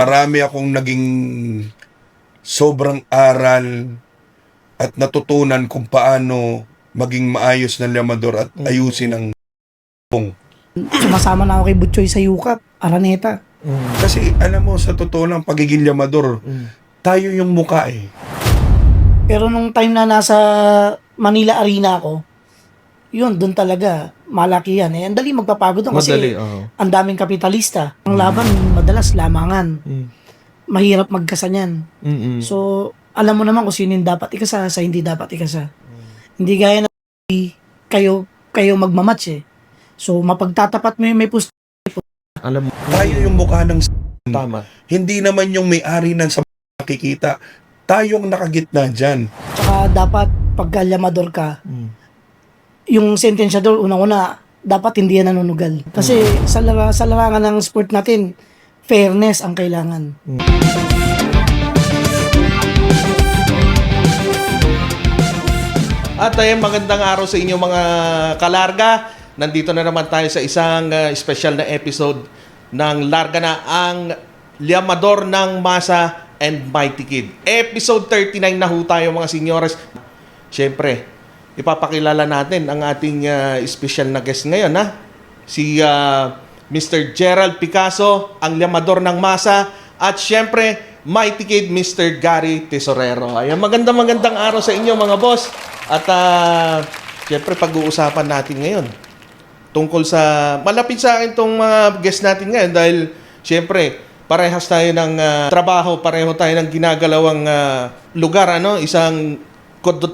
Marami akong naging sobrang aral at natutunan kung paano maging maayos na llamador at ayusin ang pong. Sumasama na ako kay Butchoy sa Yukap, Araneta. Kasi alam mo, sa totoo lang, pagiging llamador, tayo yung muka eh. Pero nung time na nasa Manila Arena ako, yun, doon talaga, malaki yan. Ang dali magpapagod doon kasi Madali, oo. ang daming kapitalista. Ang laban, madalas lamangan. Mahirap magkasanyan. So, alam mo naman kung sino yung dapat ikasa sa hindi dapat ikasa. Hindi gaya na kayo magmamatch eh. So, mapagtatapat mo yung may pusto. Alam mo, Tayo yung mukha ng tama. hindi naman yung may-ari ng sa nakikita. Tayong nakagitna dyan. Tsaka dapat pagka llamador ka, yung sentensyador, unang-una, dapat hindi yan nanunugal. Kasi sa larangan ng sport natin, fairness ang kailangan. At ayan, magandang araw sa inyo mga kalarga. Nandito na naman tayo sa isang special na episode ng Larga na ang Llamador ng Masa and Mighty Kid. Episode 39 na ho tayo mga senyores. Siyempre, ipapakilala natin ang ating special na guest ngayon, ha? Si Mr. Gerald Picasso, ang Llamador ng Masa, at siyempre, Mighty Kid, Mr. Gary Tesorero. Ayan, magandang araw sa inyo mga boss. At siyempre, pag-uusapan natin ngayon tungkol sa, malapit sa akin itong mga guest natin ngayon dahil siyempre, parehas tayo ng trabaho, pareho tayo ng ginagalawang lugar, ano? Isang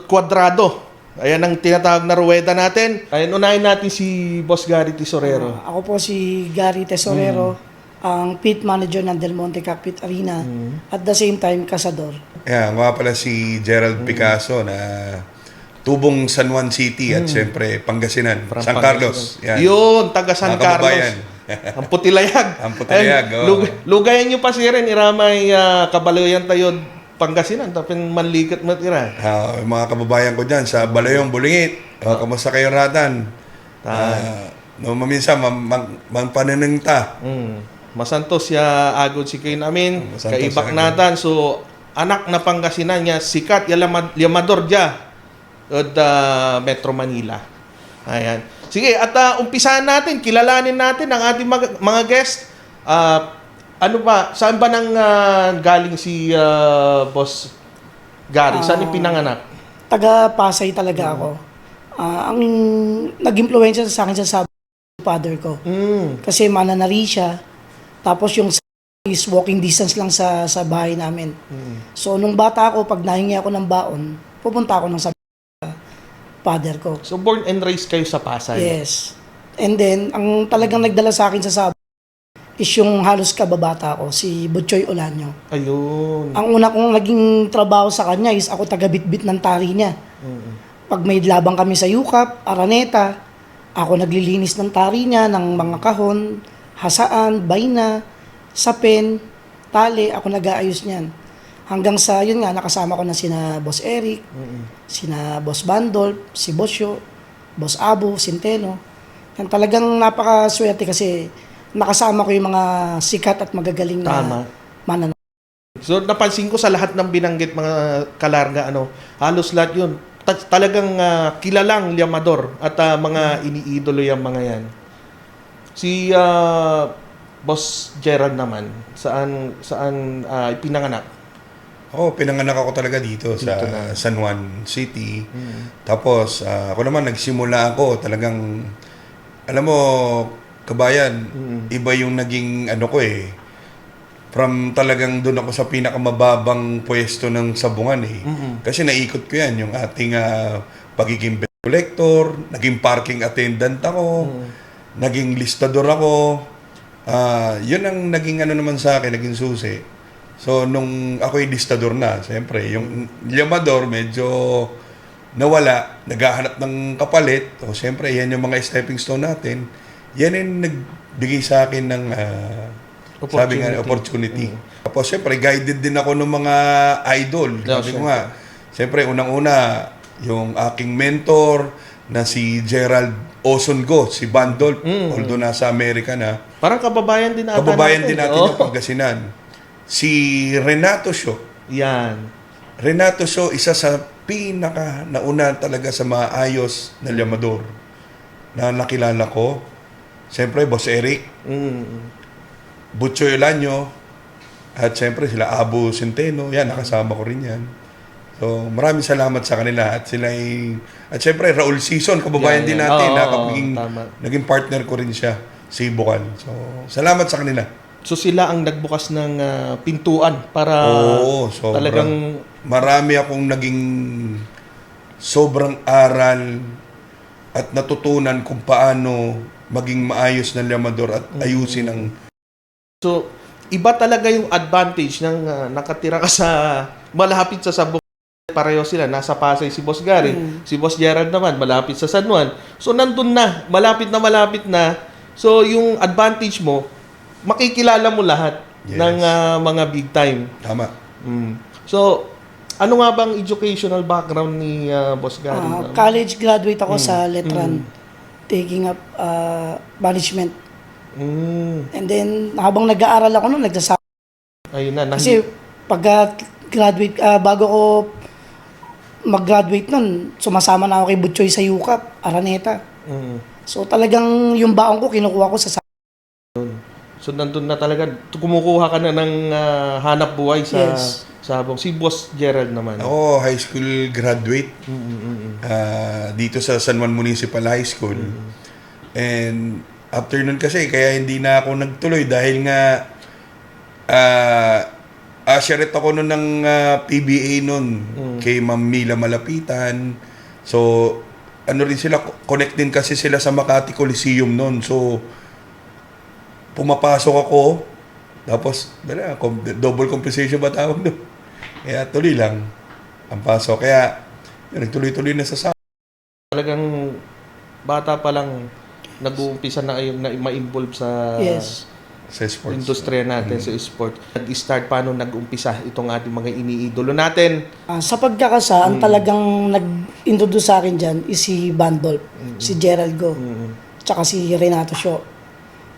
kwadrado. Ayan ang tinatawag na ruweda natin. Ayan, unahin natin si Boss Gary Tesorero. Ako po si Gary Tesorero, ang pit manager ng Del Monte Cockpit Arena, at the same time, kasador. Yan, nga pala si Gerald Picasso na tubong San Juan City at siyempre Pangasinan, From San Carlos. Pangasinan. Yan. Yun, taga San Mga kababayan. Carlos. Ang Putilayag. Ang Putilayag, Ayun, oo. lugayan nyo pa si Ren, iramay Kabalayan tayo, Pangasinan, tapin manlikat matira. Yung mga kababayan ko dyan sa Balayong, Bulingit. Kamusta kayo ratan? Maminsan, paniningta. Masantos ya agod si kayo namin, Masantos kaibak ya natan. So, anak na Pangasinan niya, sikat Llamador dya at Metro Manila. Ayan. Sige, at umpisahan natin, kilalanin natin ang ating mga guest. Ano ba, saan ba nang galing si Boss Gary? Saan yung pinanganak? Taga Pasay talaga ako. Ang nag-impluwensya sa akin sa father ko. Kasi mananari siya. Tapos yung is walking distance lang sa bahay namin. So, nung bata ako, pag nahingi ako ng baon, pupunta ako ng sa father ko. So, born and raised kayo sa Pasay? Yes. And then, ang talagang nagdala sa akin sa Sabah is yung halos kababata ko, si Butchoy Olanyo. Ayun. Ang una kong naging trabaho sa kanya is ako taga-bitbit ng tari niya. Pag may labang kami sa Yukap, Araneta, ako naglilinis ng tari niya, ng mga kahon, hasaan, bayna, sapin, tali, ako nag-aayos niyan. Hanggang sa, yun nga, nakasama ko na sina Boss Eric, sina Boss Bandol, si Bosyo, Boss Abo, Centeno. Yan talagang napakaswerte kasi nakasama ko yung mga sikat at magagaling na mananalo. So, napansin ko sa lahat ng binanggit mga kalarga, halos lahat yun. Talagang kilalang llamador at mga iniidolo yung mga yan. Si Boss Gerald naman, saan pinanganak? Pinanganak ako talaga dito sa na. San Juan City. Tapos, ako naman, nagsimula ako talagang, alam mo, kabayan, iba yung naging ko eh. From talagang doon ako sa pinakamababang pwesto ng sabungan eh. Kasi naikot ko yan, yung ating pagiging bill collector, naging parking attendant ako, naging listador ako. Yun ang naging naman sa akin, naging susi. So, nung ako'y listador na, siyempre, yung llamador medyo nawala, naghahanap ng kapalit. O, siyempre, yan yung mga stepping stone natin. Yan yung nagbigay sa akin ng opportunity. Tapos, siyempre, guided din ako ng mga idol. Sabi ko nga, siyempre, unang-una, yung aking mentor na si Gerald Osongo, si Bandol, although nasa Amerika na. Parang kababayan din natin. Kababayan din natin yung Pangasinan. si Renato Sho. Yan. Renato Sho, isa sa pinaka nauna talaga sa maayos na llamador na nakilala ko. Siyempre, Boss Eric, Butcho Elanyo, at siyempre sila Abu Centeno, yan, nakasama ko rin yan. So, maraming salamat sa kanila. At sila at siyempre, Raul Season, kababayan din natin, naging partner ko rin siya, si Bukan. So, salamat sa kanila. So sila ang nagbukas ng pintuan para sobra. talagang Marami akong naging sobrang aral at natutunan kung paano maging maayos na llamador at ayusin ang... so iba talaga yung advantage ng nakatira ka sa malapit sa Sabog. Pareho sila, nasa Pasay si Boss Gary, si Boss Gerald naman malapit sa San Juan. So nandun na, malapit na. So yung advantage mo, makikilala mo lahat ng mga big time. Tama. So ano nga bang educational background ni Boss Gary? College graduate ako sa Letran, taking up management. And then, habang nag-aaral ako noon, nagsasabi. Ayun na. Kasi, pag-graduate, bago ko mag-graduate noon, sumasama na ako kay Butchoy sa UCAP, Araneta. So, talagang yung baon ko, kinukuha ko sa So, nandun na talaga, kumukuha ka na ng hanap buhay sa Sabong. Si Boss Gerald naman. Ako, high school graduate. Dito sa San Juan Municipal High School. And after nun kasi, kaya hindi na ako nagtuloy dahil nga asyaret ako nun ng PBA nun kay Ma'am Mila Malapitan. So, ano rin sila, connect din kasi sila sa Makati Coliseum nun. So, pumapasok ako, tapos, double compensation ba tawag doon? Kaya tuloy lang ang pasok. Kaya, nagtuloy-tuloy na sa Talagang bata pa lang nag-uumpisa na kayong na ma-involve sa sports. Industriya natin, sa sport. Nag-start paano nag-umpisa itong ating mga iniidolo natin. Sa pagkakasa, ang talagang nag-introduce sa akin dyan is si Bandolp, si Gerald Go, tsaka si Renato Sho.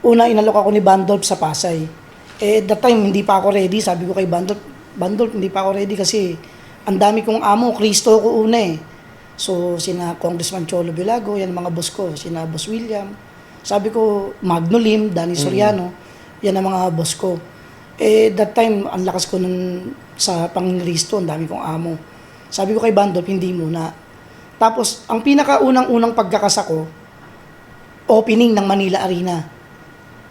Una, inalok ako ni Bandolp sa Pasay. At that time, hindi pa ako ready. Sabi ko kay Bandolp, hindi pa ako ready kasi ang dami kong amo, Kristo ko una eh. So, sina Congressman Cholo Bilago, yan mga boss ko, sina Boss William. Sabi ko, Magno Lim, Danny Soriano, yan ang mga boss ko. That time, ang lakas ko nun sa pang-Kristo, ang dami kong amo. Sabi ko kay Bandolp, hindi muna. Tapos, ang pinakaunang-unang pagkakasa ko, opening ng Manila Arena.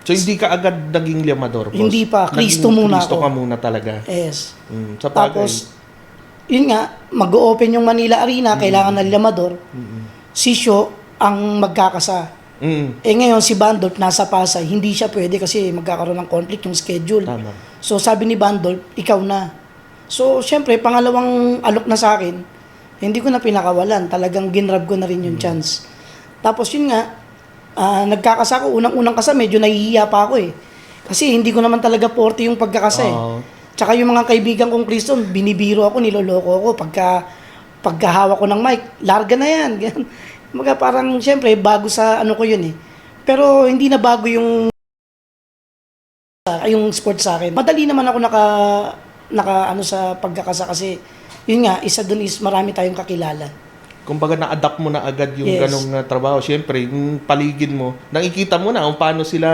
So, hindi ka agad naging llamador, boss? Hindi pa. Kristo muna Kristo ako. ka muna talaga. Yes. Sa bagay. Tapos, yun nga, mag-open yung Manila Arena, kailangan ng llamador. Si Sho ang magkakasa. Ngayon, si Bandolp nasa Pasay, hindi siya pwede kasi magkakaroon ng conflict yung schedule. Tama. So, sabi ni Bandolp, ikaw na. So, syempre, pangalawang alok na sa akin, hindi ko na pinakawalan. Talagang ginrab ko na rin yung chance. Tapos, yun nga, nagkakasa ko, unang-unang kasa, medyo nahihiya pa ako eh. Kasi hindi ko naman talaga 40 yung pagkakasa eh. Tsaka yung mga kaibigan kong Kriston, binibiro ako, niloloko ako. Pagkahawak ko ng mic, larga na yan. Mga parang, syempre, bago sa ano ko yun eh. Pero hindi na bago yung sport sa akin. Madali naman ako naka ano sa pagkakasa kasi, yun nga, isa dun is marami tayong kakilala. Kumbaga na-adapt mo na agad yung ganong trabaho. Siyempre, yung paligid mo, nakikita mo na kung paano sila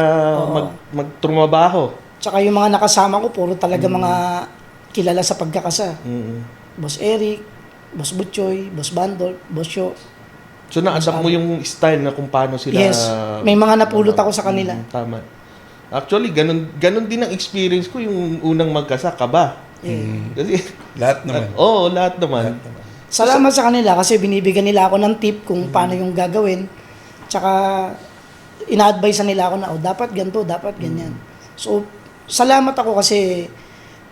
magtrumabaho. Tsaka yung mga nakasama ko, puro talaga mga kilala sa pagkakasa. Boss Eric, Boss Butchoy, Boss Bandolp, Boss Sho. So na-adapt mo yung style na kung paano sila... Yes, may mga napulot ako sa kanila. Tama. Actually, ganun din ang experience ko yung unang magkasa, kaba. Kasi, Lahat naman. lahat naman. Salamat sa kanila kasi binibigyan nila ako ng tip kung paano yung gagawin. Tsaka ina-advise nila ako na, dapat ganito, dapat ganyan. So, salamat ako kasi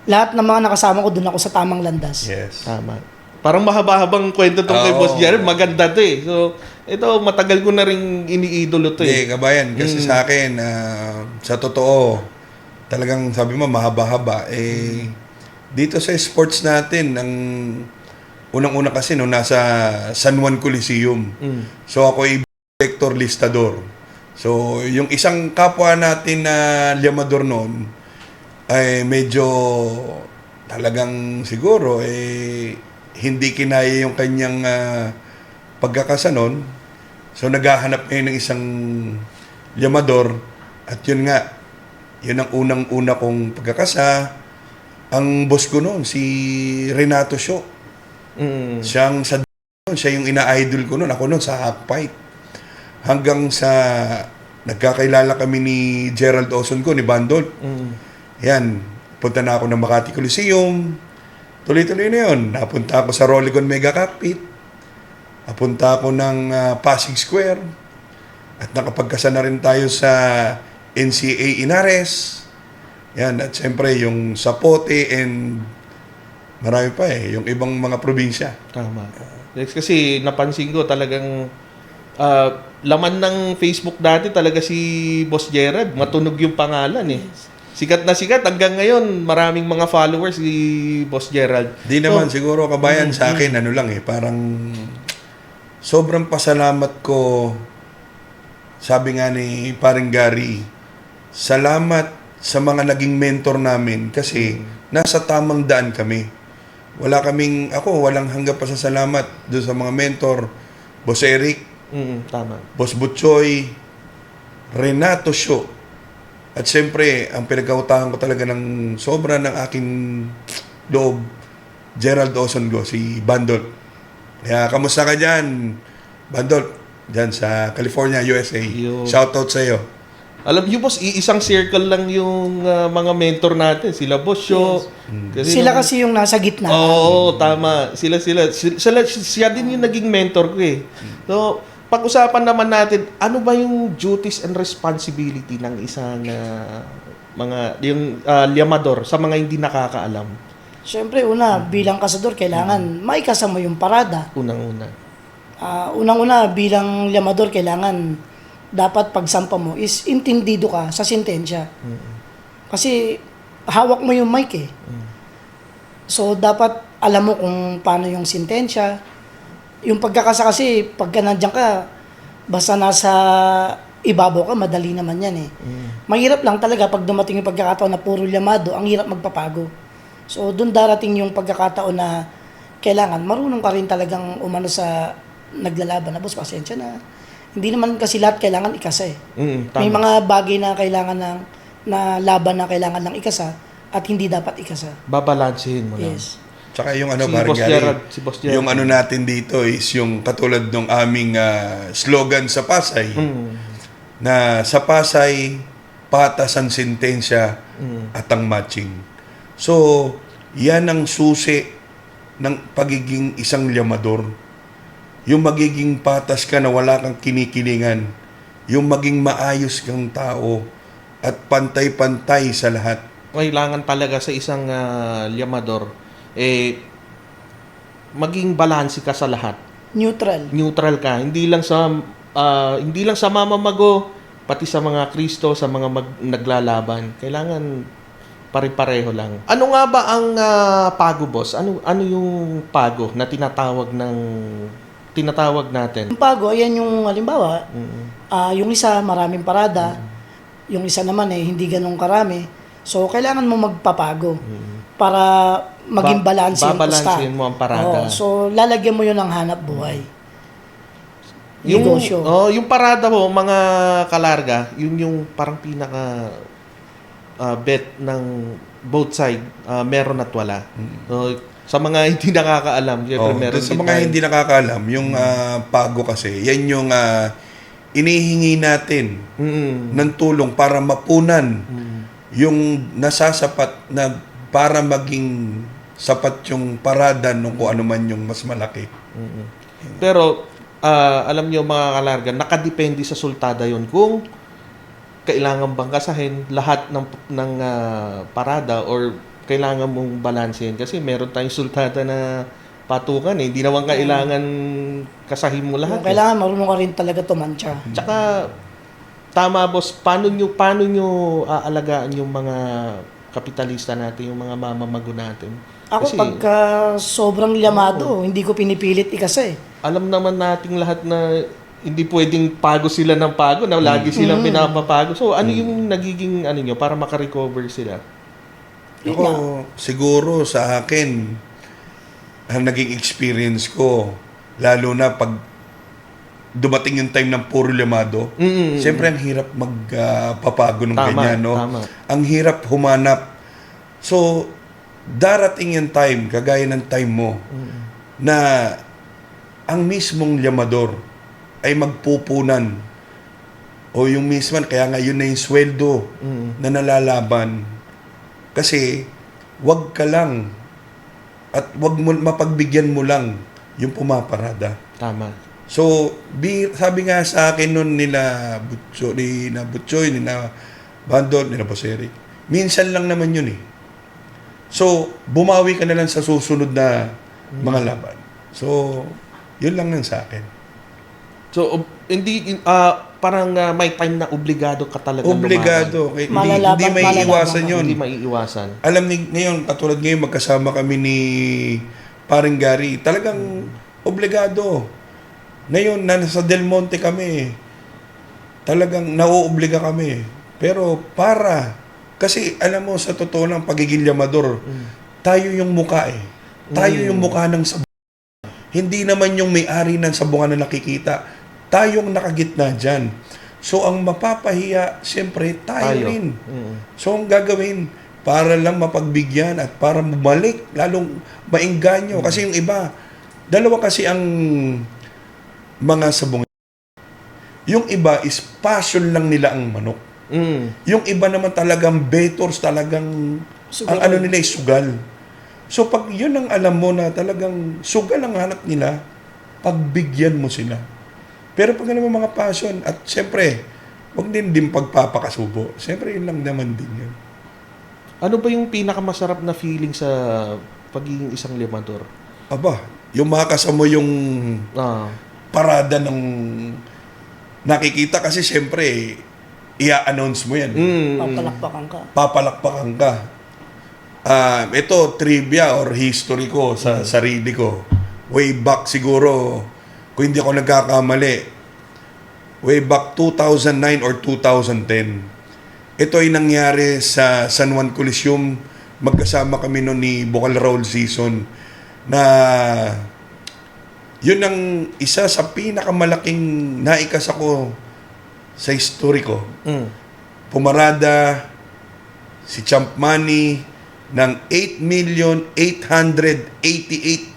lahat ng mga nakasama ko doon ako sa tamang landas. Yes. Tama. Parang mahaba-habang kwento tong kay Boss Jared. Maganda to eh. So, ito, matagal ko na rin iniidolo to eh. Hindi, kabayan. Kasi sa akin, sa totoo, talagang sabi mo, mahaba-haba. Dito sa sports natin, ang unang-una kasi no, nasa San Juan Coliseum. So ako ay Vector Listador. So yung isang kapwa natin na llamador noon, ay medyo talagang siguro hindi kinaya yung kanyang pagkakasanon. So naghahanap ngayon ng isang llamador at yun nga, yun ang unang-una kong pagkakasa. Ang boss ko noon, si Renato Show. Siya yung ina-idol ko noon. Ako noon sa Hackfight. Hanggang sa nagkakailala kami ni Gerald Oson ko, ni Bandol. Yan, punta na ako ng Makati Coliseum. Tuloy-tuloy na yun. Napunta ako sa Rollicon Mega Cockpit. Napunta ako ng Pasig Square. At nakapagkasa na rin tayo sa NCA Inares. Yan, at siyempre yung Sapote and marami pa yung ibang mga probinsya. Tama. Kasi napansin ko talagang laman ng Facebook dati talaga si Boss Gerald. Matunog yung pangalan eh. Sikat na sikat. Hanggang ngayon, maraming mga followers si Boss Gerald. Di naman, siguro kabayan sa akin, ano lang parang sobrang pasalamat ko. Sabi nga ni paring Gary, salamat sa mga naging mentor namin kasi nasa tamang daan kami. Walang hanggang pasasalamat doon sa mga mentor, Boss Eric, Tama. Boss Butchoy, Renato Show. At siyempre, ang pinagkautahan ko talaga ng sobra ng aking loob, Gerald Osongo, si Bandol. Kaya, kamusta ka dyan, Bandol? Dyan sa California, USA. Shoutout sa iyo. Alam niyo, boss, isang circle lang yung mga mentor natin. Sila Boss Show. Kasi yung nasa gitna. Oo, tama. Siya din yung naging mentor ko eh. So, pag-usapan naman natin, ano ba yung duties and responsibility ng isang llamador sa mga hindi nakakaalam? Siyempre, bilang kasador, kailangan maikasa mo yung parada. Unang-una. Unang-una, bilang llamador, kailangan dapat pagsampa mo is intindido ka sa sentensya. Kasi hawak mo yung mic eh. So, dapat alam mo kung paano yung sentensya. Yung pagkakasa kasi, pagka nandiyan ka, basta nasa ibabaw ka, madali naman yan eh. Mahirap lang talaga pag dumating yung pagkakataon na puro llamado, ang hirap magpapago. So, dun darating yung pagkakataon na kailangan, marunong ka rin talagang umano sa naglalaban na, boss, pasensya na. Hindi naman kasi lahat kailangan ikasa eh. May mga bagay na kailangan na laban na kailangan lang ikasa at hindi dapat ikasa. Babalansehin mo lang. Yes. Tsaka yung Si Boss Gerald. yung ano natin dito is yung katulad ng aming slogan sa Pasay, na sa Pasay, patas ang sentensya at ang matching. So, yan ang susi ng pagiging isang llamador. Yung magiging patas ka na wala kang kinikilingan. Yung maging maayos kang tao at pantay-pantay sa lahat. Kailangan talaga sa isang llamador, maging balanse ka sa lahat. Neutral ka. Hindi lang sa mamamago, pati sa mga Kristo, sa mga naglalaban. Kailangan pare-pareho lang. Ano nga ba ang pago, boss? Ano yung pago na tinatawag natin? Yung pago, ayan yung halimbawa, yung isa maraming parada, yung isa naman hindi ganun karami. So, kailangan mo magpapago para maging balanse yung pusta. Babalansin mo ang parada. So, lalagyan mo yun ng hanap buhay. Negosyo. Yung parada mo, mga kalarga, yun yung parang pinaka bet ng both side, meron at wala. So, sa mga hindi nakakaalam, meron sa mga hindi nakakaalam, yung pago kasi, yan yung inihingi natin ng tulong para mapunan yung nasasapat na para maging sapat yung parada nung kung ano man yung mas malaki. Pero, alam niyo mga kalarga, nakadepende sa sultada yon kung kailangan bang kasahin lahat ng parada or kailangan mong balansehin kasi meron tayong sultada na patukan eh. Hindi naman kailangan kasahin mo lahat. Kailangan marunong ka rin talaga tumansya. Tsaka, tama boss, paano nyo aalagaan yung mga kapitalista natin, yung mga mamamago natin? Ako kasi, pagka sobrang llamado, hindi ko pinipilit ikasa eh. Alam naman nating lahat na hindi pwedeng pago sila ng pago, na lagi silang pinapapago. So, ano yung nagiging nyo para makarecover sila? Yun Ako, nga. siguro sa akin, ang naging experience ko, lalo na pag dumating yung time ng puro limado, siyempre ang hirap magpapago ng Tama, ganyan, no? tama. Ang hirap humanap. So, darating yung time, kagaya ng time mo, na ang mismong llamador ay magpupunan o yung misman, kaya nga yun na yung sweldo na nalalaban. Kasi, wag ka lang at wag mo, mapagbigyan mo lang yung pumaparada. Tama. So, sabi nga sa akin nun nila Butchoy, nila Bandol, nila Boss Eric, minsan lang naman yun eh. So, bumawi ka na lang sa susunod na mga laban. So, yun lang nun sa akin. So, hindi, parang may time na obligado ka talaga Obligado. Hindi Malalaban, may iwasan lumaban. yun. Hindi maiiwasan. Alam ni ngayon, katulad ngayon, magkasama kami ni Paring Gary. Talagang obligado. Ngayon, nasa Del Monte kami. Talagang nauobliga kami. Pero kasi alam mo, sa totoo lang, pagiging llamador, tayo yung muka eh. Tayo yung muka ng sabungan. Hindi naman yung may-ari ng sabungan na nakikita. Tayong nakagitna dyan. So, ang mapapahiya, siyempre, tayo rin. So, ang gagawin, para lang mapagbigyan at para bumalik, lalong maingganyo. Kasi yung iba, dalawa kasi ang mga sabungan. Yung iba is passion lang nila ang manok. Yung iba naman talagang betors, talagang Sugal. ang ano nila is sugal. So pag yun ang alam mo na talagang sugal ang hanap nila, pagbigyan mo sila. Pero pag alam mo mga passion, at siyempre, huwag din pagpapakasubo. Siyempre, yun lang naman din yun. Ano ba yung pinakamasarap na feeling sa pagiging isang llamador? Aba, yung makakasama mo yung parada ng nakikita kasi siyempre, i-announce mo yan. Papalakpakan ka. Papalakpakan ka. Ito, trivia or history ko sa sarili ko. Way back siguro, kung hindi ako nagkakamali, way back 2009 or 2010. Ito ay nangyari sa San Juan Coliseum. Magkasama kami noon ni Bukal Roll Season na yun ang isa sa pinakamalaking naikas ako sa history ko. Pumarada si Champ Manny ng 8,888,000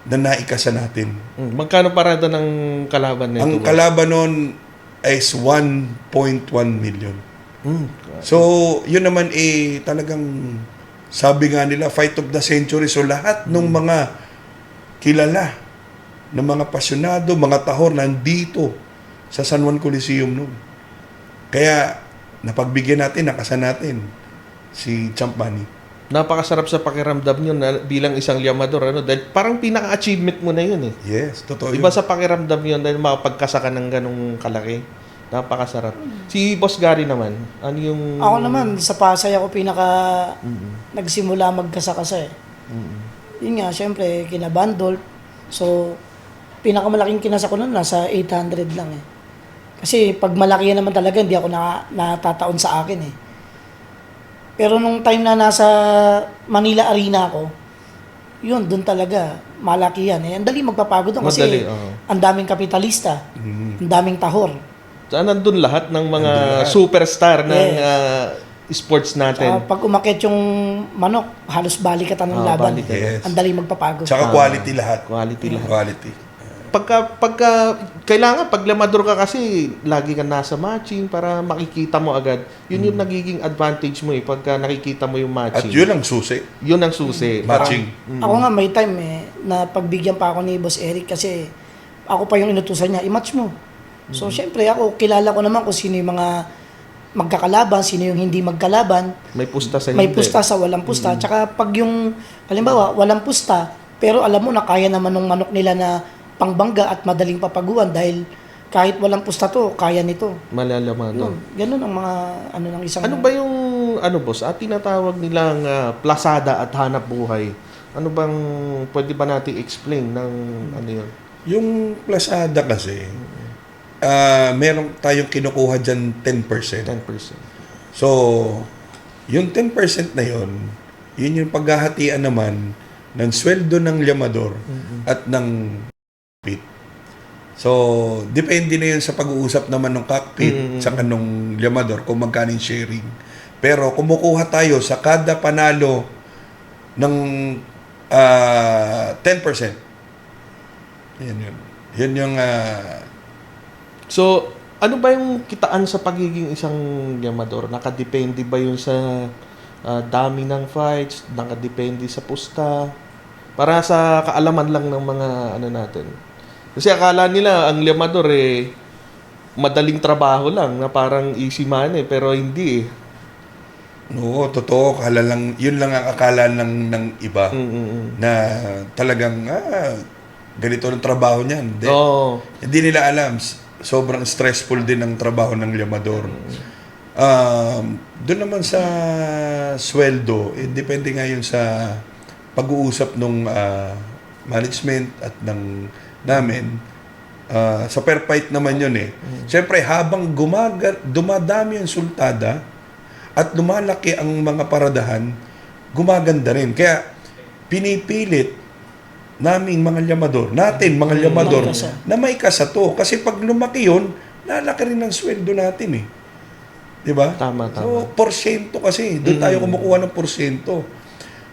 na naikasan natin. Magkano parada ng kalaban nito? Ang kalaban nun is 1.1 million. So, yun naman talagang sabi nga nila, fight of the century. So, lahat ng mga kilala ng mga pasyonado, mga tahor nandito sa San Juan Coliseum noon. Kaya, napagbigyan natin, nakasan natin si Champ Manny. Napakasarap sa pakiramdam yun na bilang isang llamador. Dahil parang pinaka-achievement mo na yun eh. Yes, totoo Iba yun. sa pakiramdam yun dahil makapagkasa ka ng ganong kalaki. Napakasarap. Si Boss Gary naman, ano yung... Ako naman, sa Pasay ako nagsimula magkasakasa eh. Yun nga, syempre, kinabandol. So, pinakamalaking kinasa ko nun, nasa 800 lang eh. Kasi pag malaki yan naman talaga, hindi ako natataon sa akin eh. Pero nung time na nasa Manila Arena ako, yun, doon talaga, malaki yan eh. Ang dali magpapagod doon kasi Madali, oo. ang daming kapitalista, ang daming tahor. Saan nandun lahat ng mga Nandun lahat. superstar ng Yes. sports natin? Pag umakyat yung manok, halos balikatan ng laban. balikan. Yes. Ang dali magpapagod. Tsaka quality lahat. Quality lahat. Quality. Pagka kailangan pag llamador ka kasi lagi ka nasa matching para makikita mo agad. Yun yung nagiging advantage mo eh pagka nakikita mo yung At matching. yun ang susi. Yun ang susi. Matching. Ako nga may time na pagbigyan pa ako ni Boss Eric kasi ako pa yung inutusan niya, i-match mo. So syempre ako, kilala ko naman kung sino yung mga magkakalaban, sino yung hindi magkalaban. May pusta sa May hindi. pusta sa walang pusta. Tsaka pag yung, halimbawa, walang pusta, pero alam mo na kaya naman ng manok nila na pangbangga at madaling papaguan dahil kahit walang pusta to, kaya nito. Malalaman. Yun, ganun ang mga ano ng isang... Ano ba yung boss? Tinatawag nilang plasada at hanap buhay. Ano bang pwede ba natin explain ng ano yun? Yung plasada kasi, meron tayong kinukuha dyan 10%. 10%. So, yung 10% na yun, Yun yung paghahatian naman ng sweldo ng liamador at ng cockpit. So, depende na yun sa pag-uusap naman ng cockpit sa kanong liamador kung magkano yung sharing. Pero kumukuha tayo sa kada panalo ng 10%. Yan yun. Yan yung So, ano ba yung kitaan sa pagiging isang yamador? Nakadepende ba yun sa dami ng fights? Nakadepende sa pusta? Para sa kaalaman lang ng mga ano natin. Kasi akala nila ang yamador madaling trabaho lang na parang easy money pero hindi eh. Oo, totoo. Yun lang ang akala ng iba na talagang ganito ang trabaho niyan. Oo. Hindi nila alam. Sobrang stressful din ang trabaho ng liamador. Doon naman sa sweldo, depende nga yun sa pag-uusap ng management at ng namin. Sa per fight naman yun eh. Siyempre, habang dumadami ang sultada at lumalaki ang mga paradahan, gumaganda rin. Kaya pinipilit naming mga liamador, mga liamador, na may kasato. Kasi pag lumaki yun, lalaki rin ang sweldo natin eh. Di ba? Tama. So, porsyento kasi. Doon tayo kumukuha ng porsyento.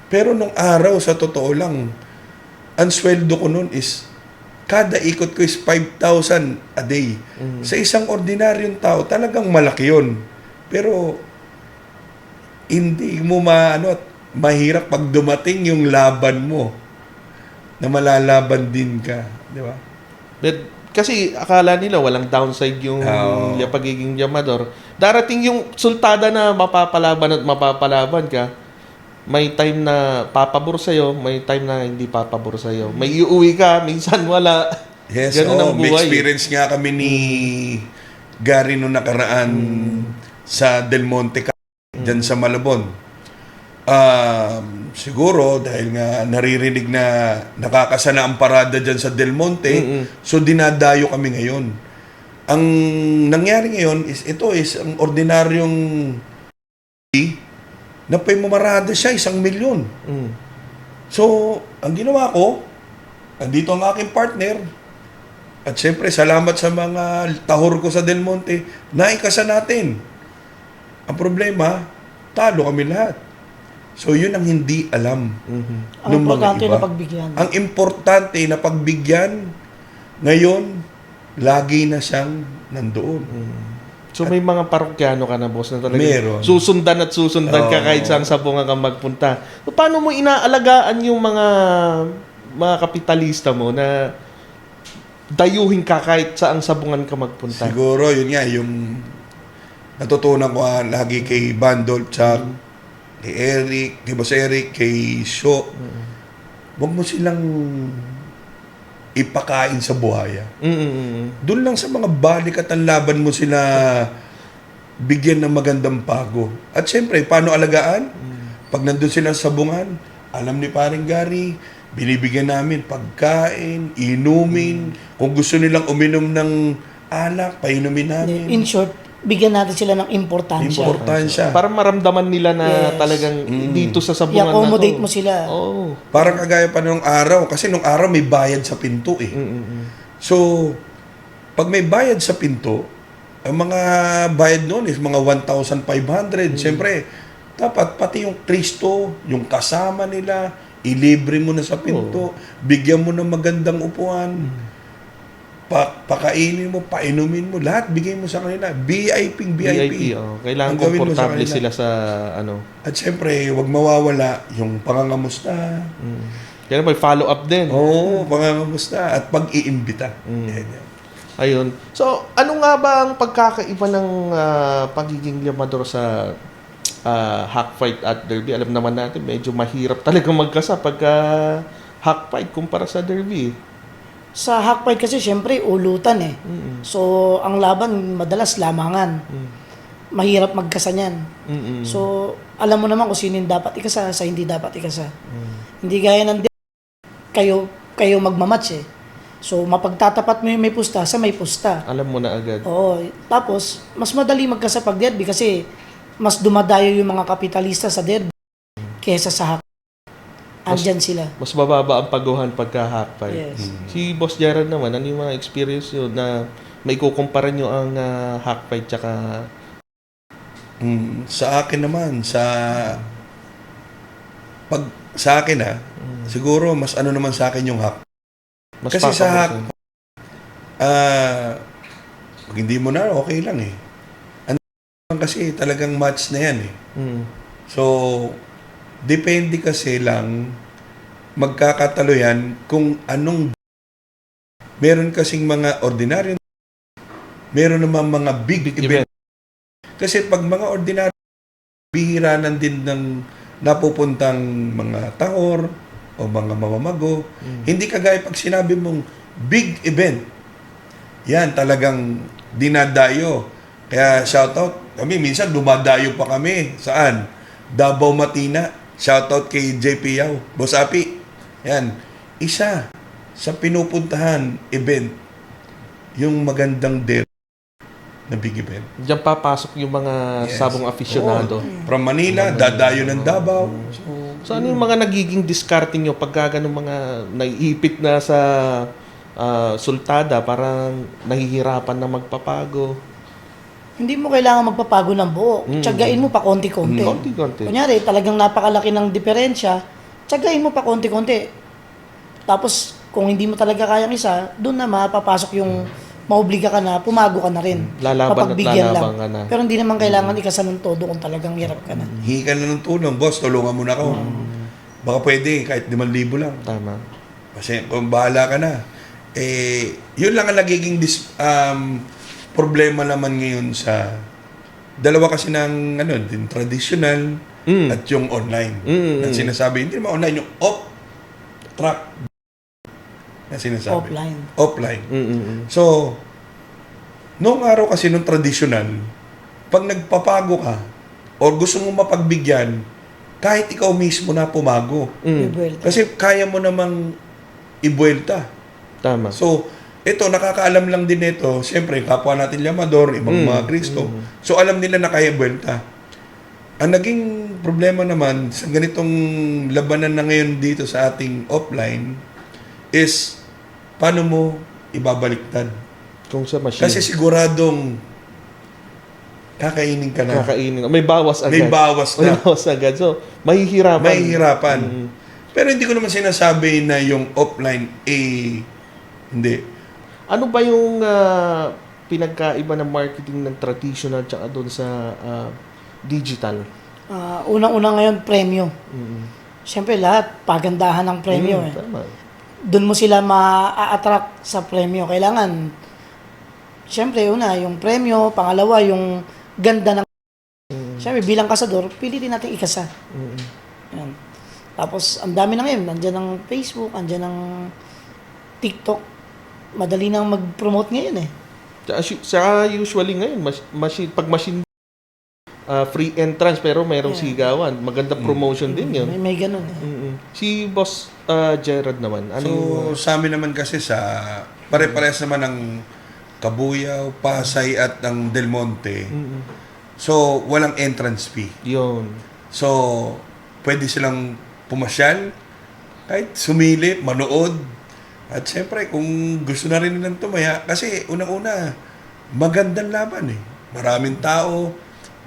Pero nung araw, sa totoo lang, ang sweldo ko noon is, kada ikot ko is 5,000 a day. Sa isang ordinaryong tao, talagang malaki yun. Pero, hindi mo mahirap pag dumating yung laban mo na malalaban din ka. Di ba? But, kasi akala nila walang downside yung pagiging yamador. Darating yung sultada na mapapalaban ka. May time na papabor sa'yo, may time na hindi papabor sa'yo. May iuwi ka, minsan wala. Yes, Ganun ang may buhay. experience nga kami ni Gary nung nakaraan sa Del Monte, dyan sa Malabon. Siguro, dahil nga naririnig na nakakasana ang parada dyan sa Del Monte, so dinadayo kami ngayon. Ang nangyari ngayon is, ito is ang ordinaryong na pamamarada siya, 1 milyon. So, ang ginawa ko, andito ang aking partner, at siyempre, salamat sa mga tahor ko sa Del Monte, naikasa natin. Ang problema, talo kami lahat. So, yun ang hindi alam Ang ng mga importante iba. na pagbigyan. Ang importante na pagbigyan, ngayon, lagi na siyang nandoon. So may mga parokyano ka na, boss, na talaga Meron. susundan ka kahit saan sabungan ka magpunta. So, paano mo inaalagaan yung mga kapitalista mo na dayuhin ka kahit saan sabungan ka magpunta? Siguro, yun nga, yung natutunan ko lagi kay Bandol, tsaka kay Eric, kay Boss Eric, kay Sho. Huwag mo silang ipakain sa buhaya. Doon lang sa mga balik at ang laban mo sila bigyan ng magandang pago. At syempre, paano alagaan? Pag nandun sila sa bungan, alam ni paring Gary, binibigyan namin pagkain, inumin. Kung gusto nilang uminom ng alak, painumin namin. In short, bigyan natin sila ng importansya. Importansya. Para maramdaman nila na Yes. talagang dito sa sabungan I-accommodate na to. mo sila. Oo. Parang kagaya pa nung araw. Kasi nung araw may bayad sa pinto eh. So, pag may bayad sa pinto, ang mga bayad noon is mga 1,500. Siyempre, dapat pati yung Kristo, yung kasama nila, ilibre mo na sa pinto, bigyan mo ng magandang upuan, pakainin mo, painumin mo, lahat bigay mo sa kanila. VIP. Kailangan Ang gawin mo sa komportable kanila. sila sa ano. At siyempre, huwag mawawala yung pangangamusta. Kaya may follow-up din. Oo, pangangamusta at pag-iimbita. Yan. Ayun. So, ano nga ba ang pagkakaiba ng pagiging liamador sa hack fight at derby? Alam naman natin, medyo mahirap talaga magkasa pagka hack fight kumpara sa derby. Sa hack fight kasi, syempre, ulutan eh. So, ang laban, madalas lamangan. Mahirap magkasa niyan. So, alam mo naman kung sino yung dapat ikasa, sa hindi dapat ikasa. Hindi gaya ng kayo magmamatch eh. So, mapagtatapat mo yung may pusta sa may pusta. Alam mo na agad. Oo. Tapos, mas madali magkasa pag derby kasi mas dumadayo yung mga kapitalista sa derby. kesa sa hack. Andyan sila. Mas mababa ang paguhan pagka hack fight. Yes. Si Boss Gerald naman, ano yung mga experience nyo na may kukumpara nyo ang hack fight tsaka... Sa akin naman, sa akin siguro mas ano naman sa akin yung hack. Mas Kasi sa hack, papabosin? pag hindi mo na, okay lang eh. Ano kasi talagang match na yan eh. So, depende kasi lang magkakatalo yan kung anong meron kasing mga ordinary, meron naman mga big event. Kasi pag mga ordinary, bihiranan din ng napupuntang mga tahor o mga mamamago. Hindi kagaya pag sinabi mong big event. Yan, talagang dinadayo. Kaya shoutout. Kami, minsan dumadayo pa kami. Saan? Davao Matina. Shoutout kay JP Yao. Boss Api. Yan. Isa sa pinupuntahan event, yung magandang del na big event. Diyan papasok yung mga Yes. sabong aficionado. From Manila, dadayo ng Davao. So ano yung mga nagiging diskarte nyo pagka ganun mga naiipit na sa sultada, parang nahihirapan na magpapago? Hindi mo kailangan magpapago ng buo. Tiyagain mo pa konti-konti. Konti-konti. Kunyari, talagang napakalaki ng diferensya, tiyagain mo pa konti-konti. Tapos, kung hindi mo talaga kayang isa, doon na mapapasok yung maobliga ka na, pumago ka na rin. Lalaban at Papagbigyan lalaban ka na. Pero hindi naman kailangan ikasan ng todo kung talagang hirap ka na. Hingi ka na ng tulong, boss, tulungan mo na ako. Baka pwede, kahit 5,000 lang. Tama. Kasi kung bahala ka na. Yun lang ang nagiging problema naman ngayon sa dalawa kasi ng din traditional at yung online. Na sinasabi, hindi naman online, yung off-track na sinasabi. Offline. So, noong araw kasi nung traditional, pag nagpapago ka or gusto mong mapagbigyan, kahit ikaw mismo na pumago. Ibuelta. Kasi kaya mo namang ibuelta. Tama. So, ito, nakakaalam lang din ito. Siyempre, kapwa natin Llamador, ibang mga Kristo. So, alam nila na kaya ibuelta. Ang naging problema naman sa ganitong labanan na ngayon dito sa ating offline is paano mo ibabaliktad. Kung sa machine. Kasi siguradong kakainin ka na. Kakainin. May bawas agad. May bawas May na. bawas agad. So, mahihirapan. Mahihirapan. Pero hindi ko naman sinasabi na yung offline, hindi. Ano ba yung pinagkaiba ng marketing ng traditional tsaka doon sa digital? Unang-una ngayon, premyo. Siyempre lahat, pagandahan ng premyo. Tama. Doon mo sila ma-attract sa premyo. Kailangan, siyempre, una, yung premyo. Pangalawa, yung ganda ng... Siyempre, bilang kasador, pili din natin ikasa. Yan. Tapos, ang dami na ngayon. Nandiyan ang Facebook, nandiyan ang TikTok. Madali nang mag-promote ngayon eh. Saka usually ngayon, pag machine free entrance pero mayroong sigawan. Maganda promotion din yun. May ganun eh. Si Boss Gerard naman, ano So, yung... sa amin naman kasi pare-parehas naman ng Kabuyaw, Pasay at ng Del Monte. So, walang entrance fee. Yun. So, pwede silang pumasyal, kahit sumilip, manood. At siyempre, kung gusto na rin nilang tumaya, kasi unang-una, magandang laban eh. Maraming tao,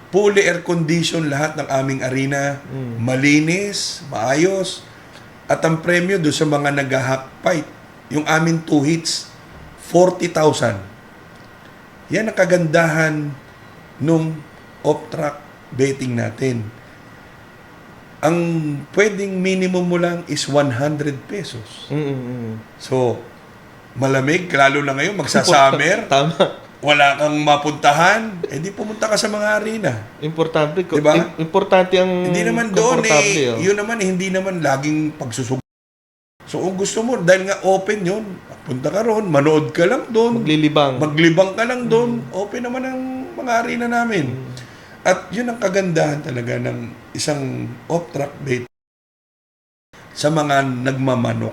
fully air condition lahat ng aming arena, malinis, maayos. At ang premyo doon sa mga nag-hack fight, yung aming 2 hits, 40,000. Yan ang kagandahan nung off-track betting natin. Ang pwedeng minimum mo lang is 100 pesos. So, malamig, lalo na ngayon, magsa-summer, Tama. wala kang mapuntahan, di pumunta ka sa mga arena. Importante. Diba? Importante ang Hindi naman doon komportable, yun naman, hindi naman laging pagsusug. So, kung gusto mo, dahil nga open yun, punta ka ron, manood ka lang doon. Maglibang ka lang doon. Open naman ang mga arena namin. At yun ang kagandahan talaga ng isang off-track bet sa mga nagmamanok.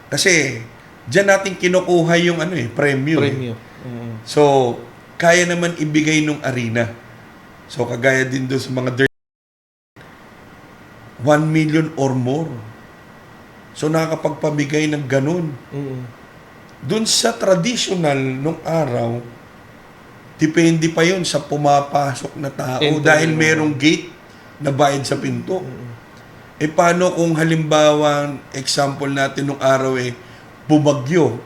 Kasi, diyan natin kinukuha yung premyo. So, kaya naman ibigay nung arena. So, kagaya din doon sa mga 1 million or more. So nakakapagpamigay ng ganun. Doon sa traditional nung araw, depende pa yon sa pumapasok na tao Enter dahil mo. merong gate na bayad sa pinto. Eh paano kung halimbawa, example natin nung araw bumagyo,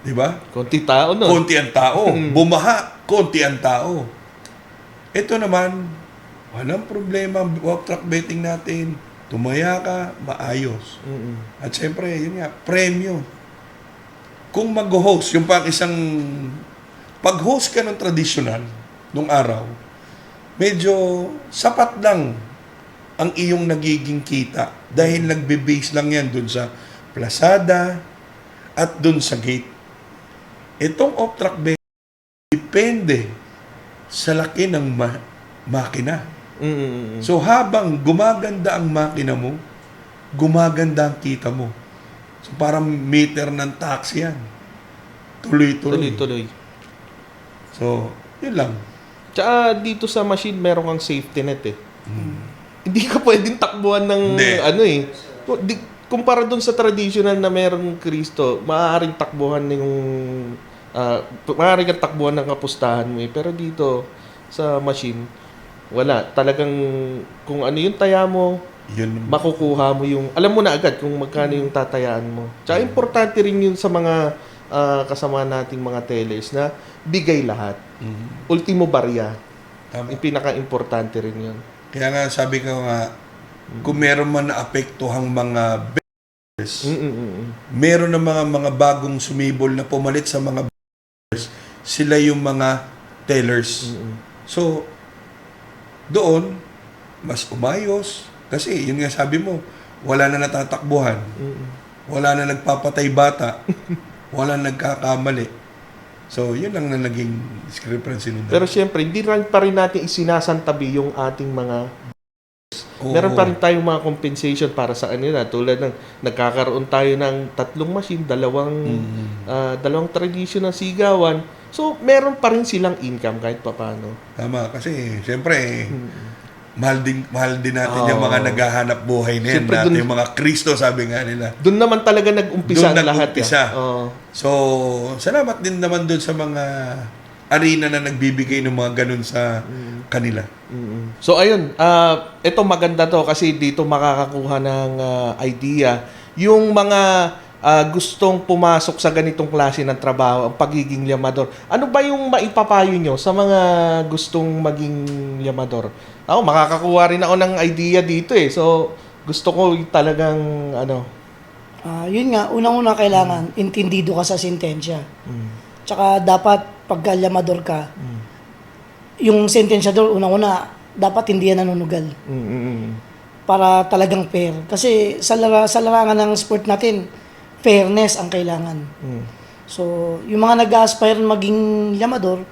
di ba? Konti tao, no? Konti ang tao. Bumaha, konti ang tao. Ito naman, walang problema ang walk track betting natin. Tumaya ka, maayos. At syempre, yun nga, premyo. Kung mag-host, yung pang isang, pag-host ka ng traditional, nung araw, medyo sapat lang ang iyong nagiging kita. Dahil nagbe-base lang yan dun sa plasada at dun sa gate. Itong off-track betting, depende sa laki ng makina. So habang gumaganda ang makina mo, gumaganda ang kita mo. So parang meter ng tax yan. Tuloy-tuloy. Tuloy-tuloy. So, yun lang. Tsaka dito sa machine, meron kang safety net Hindi ka pwedeng takbuhan ng Hindi. kumpara dun sa traditional na merong Kristo, maaaring takbuhan yung maaaring kang takbuhan ng kapustahan mo Pero dito sa machine, wala. Talagang kung ano yung taya mo, Yun. makukuha mo yung, alam mo na agad kung magkano yung tatayaan mo. Tsaka importante rin yun sa mga kasama nating mga tellers na bigay lahat. Ultimo barya. Tama. Yung pinaka-importante rin yun. Kaya nga sabi ko nga, kung meron man naapektuhang mga bettors, meron na mga bagong sumibol na pumalit sa mga bettors, sila yung mga tellers. So, doon, mas umayos. Kasi, yun nga sabi mo, wala na natatakbuhan. Wala na nagpapatay bata. Wala nagkakamali. So, yun lang na naging discrepancy nila. Pero syempre, hindi lang pa rin natin isinasantabi yung ating mga Oo. meron pa rin tayong mga compensation para sa kanila. Tulad ng nagkakaroon tayo ng 3 machine, dalawang traditional sigawan. So, meron pa rin silang income kahit papaano. Tama, kasi siyempre, mahal din natin yung mga naghahanap buhay na yan. Siyempre, Natin, dun- yung mga Kristo, sabi nga nila. Doon naman talaga nag-umpisa Doon ang lahat. nag-umpisa. Oo. So, salamat din naman doon sa mga arena na nagbibigay ng mga ganun sa kanila. So ayun, ito maganda to kasi dito makakakuha ng idea yung mga gustong pumasok sa ganitong klase ng trabaho, ang pagiging llamador. Ano ba yung maipapayo nyo sa mga gustong maging llamador? Ako, makakakuha rin ako ng idea dito So, gusto ko talagang Yun nga, unang-una kailangan, intindido ka sa sentensya. Tsaka dapat, pagka llamador ka, yung sentensya doon, unang-una, dapat hindi yan nanunugal. Para talagang fair. Kasi sa larangan ng sport natin, fairness ang kailangan. So, yung mga nag-aspire maging llamador,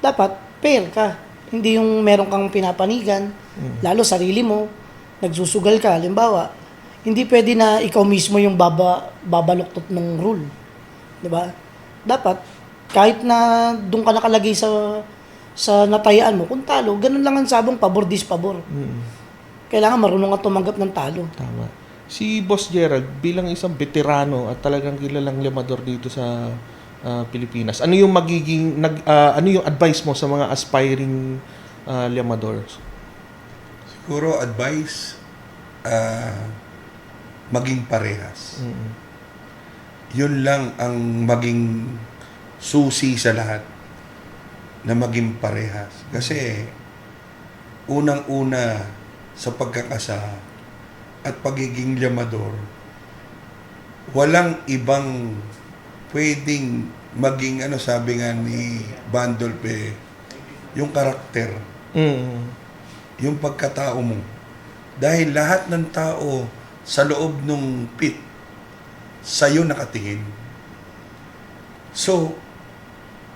dapat fair ka. Hindi yung meron kang pinapanigan, lalo sarili mo, nagsusugal ka, halimbawa, hindi pwede na ikaw mismo yung babaluktot ng rule. 'Di ba? Dapat, kahit na doon ka nakalagay sa natayaan mo, kung talo, ganun lang ang sabong, pabor, dispabor. Kailangan marunong ka tumanggap ng talo. Tama. Si Boss Gerald, bilang isang veterano at talagang kilalang llamador dito sa Pilipinas, ano yung ano yung advice mo sa mga aspiring llamadors? Siguro, advice, maging parehas. Yun lang ang maging susi sa lahat, na maging parehas. Kasi, unang-una sa pagkakasa at pagiging llamador, walang ibang pwedeng maging, sabi nga ni Bandolpe, yung karakter, yung pagkatao mo. Dahil lahat ng tao sa loob ng pit, sa'yo nakatingin. So,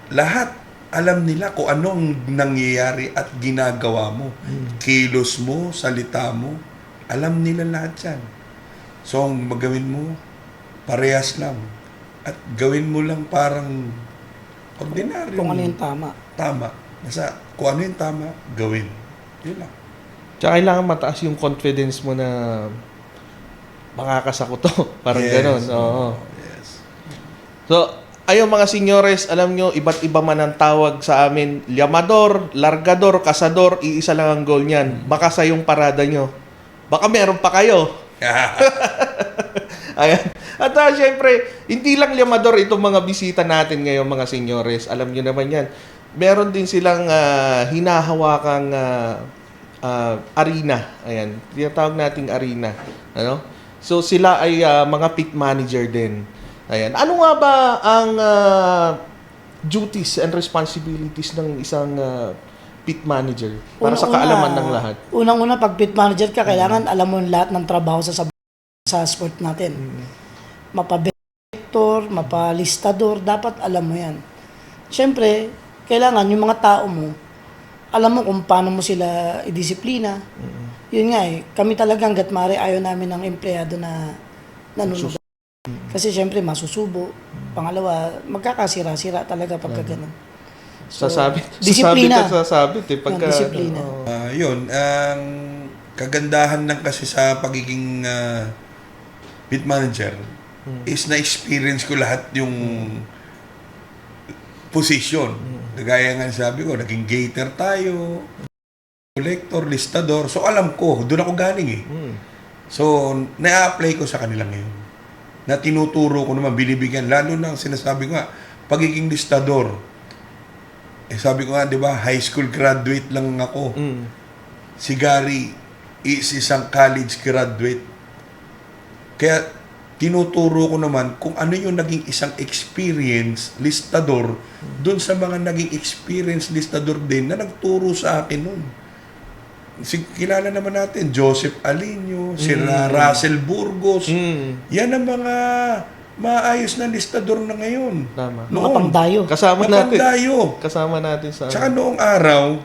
lahat alam nila kung anong nangyayari at ginagawa mo. Kilos mo, salita mo, alam nila lahat yan. So, ang magawin mo, parehas lang. At gawin mo lang parang ordinaryo. Kung ano yung tama. Tama. Basta kung ano yung tama, gawin. Yun lang. Tsaka kailangan mataas yung confidence mo na makakasako to. Parang ganon. Oo. Yes. So, ayun mga senyores, alam nyo, iba't iba man ang tawag sa amin. Llamador, largador, kasador, iisa lang ang goal niyan. Baka sa yung parada nyo. Baka meron pa kayo. Ayan. At syempre, hindi lang llamador itong mga bisita natin ngayon mga senyores. Alam nyo naman yan. Meron din silang hinahawakang arena. Ayan. Tinatawag nating arena. Ano? So sila ay mga pit manager din. Ayan. Ano nga ba ang duties and responsibilities ng isang pit manager para sa kaalaman ng lahat? Unang-una, pag pit manager ka, kailangan alam mo lahat ng trabaho sa sport natin. Mapa-vector, mapa-listador, dapat alam mo yan. Siyempre, kailangan yung mga tao mo, alam mo kung paano mo sila idisiplina. Yun nga kami talagang gatmare ayaw namin ng empleyado na nanonood. Kasi siyempre masusubo. Pangalawa, magkakasira-sira talaga pagka ganun. So, disiplina. Sasabit eh. Pagka, disiplina. Yun, ang kagandahan lang kasi sa pagiging pit manager is na-experience ko lahat yung position. Gaya nga sabi ko, naging gator tayo, collector, listador. So alam ko, doon ako galing eh. So na-apply ko sa kanila ngayon. Na tinuturo ko naman, binibigyan. Lalo na ang sinasabi ko nga, pagiging listador. Sabi ko nga, di ba, high school graduate lang ako. Si Gary is isang college graduate. Kaya tinuturo ko naman kung ano yung naging isang experience listador doon sa mga naging experience listador din na nagturo sa akin noon. Kilala naman natin, Joseph Alinio, si Russell Burgos. Yan ang mga maayos na listador na ngayon. Tama. Mga pangdayo. Kasama natin. Pangdayo. Kasama natin sa... Tsaka noong araw,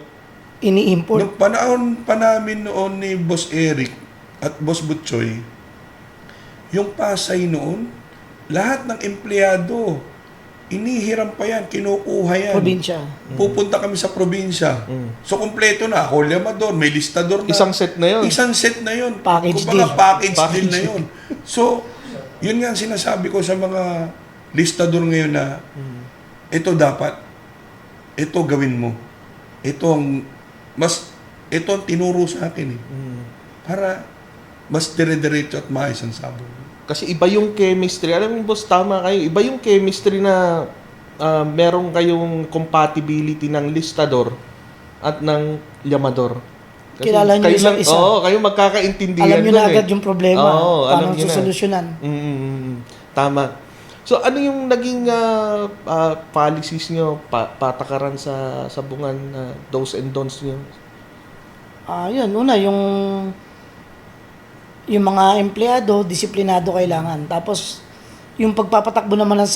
Ini-import. nung panahon pa namin noon ni Boss Eric at Boss Butchoy, yung Pasay noon, lahat ng empleyado, inihiram pa yan, kinukuha yan. Probinsya. Pupunta kami sa probinsya. So, kompleto na. Ako, llamador, may listador na. Isang set na yun. Isang set na yun. Package Kumbaga, deal. package Package deal na yun. So, yun nga ang sinasabi ko sa mga listador ngayon na ito dapat, ito gawin mo. Ito ang tinuro sa akin eh. Para mas dire-diretso at maayos ang sabon. Kasi iba yung chemistry. Alam mo, boss, tama kayo. Iba yung chemistry na meron kayong compatibility ng listador at ng llamador. Kasi Kilala niyo kayo lang- isa't isa. Oo, kayo magkakaintindihan. Alam nyo na dun agad yung problema. Oo, alam Paano nyo na. susolusyonan. Tama. So, ano yung naging policies nyo, patakaran sa sabungan, do's and don'ts nyo? Yun, una, yung mga empleyado, disiplinado kailangan. Tapos, yung pagpapatakbo naman ng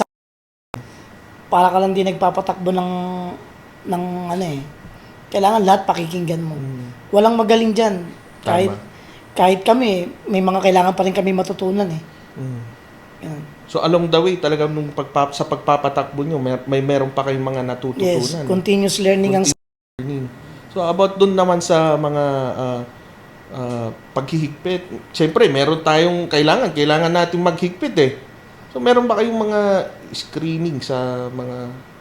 para ka lang din nagpapatakbo ng kailangan lahat pakikinggan mo. Walang magaling dyan. Kahit kami, may mga kailangan pa rin kami matutunan eh. Yan. So, along the way, talagang sa pagpapatakbo nyo, meron pa kayong mga natututunan. Yes, continuous learning ang So, about dun naman sa mga paghihigpit. Siyempre, meron tayong kailangan natin maghigpit eh. So, meron ba kayong mga screening sa mga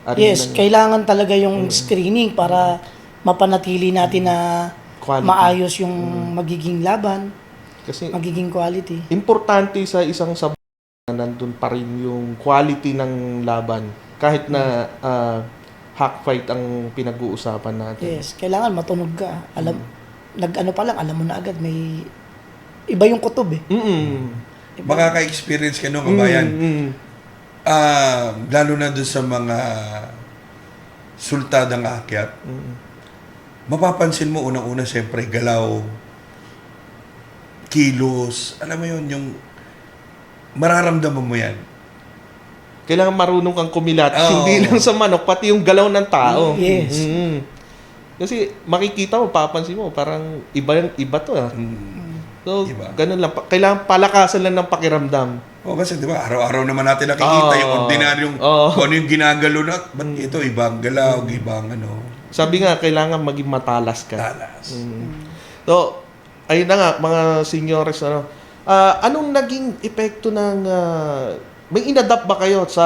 arena? Yes, kailangan talaga yung screening para mapanatili natin na Quality. maayos yung magiging laban, Kasi magiging quality. importante sa isang sabon na nandun pa rin yung quality ng laban. Kahit na hack fight ang pinag-uusapan natin. Yes, kailangan matunog ka. Nag-ano pa lang, alam mo na agad, may iba yung kutob eh. Makaka-experience ka nung kabayan. Lalo na doon sa mga sultadang akyat. Mapapansin mo unang-una siyempre galaw, kilos, alam mo yun, yung mararamdaman mo yan. Kailangan marunong kang kumilat. Oo. Hindi lang sa manok, pati yung galaw ng tao. Yes. Kasi makikita mo, papansin mo, parang iba to ah. So, Iba. ganun lang. Kailangan palakasan lang ng pakiramdam. Kasi di ba, araw-araw naman natin nakikita yung ordinaryong kung ano yung ginagalo na. Ba't ito, ibang galaw, ibang ano. Sabi nga, kailangan maging matalas ka. Talas. So, ayun na nga, mga seniors, anong naging epekto ng may inadapt ba kayo sa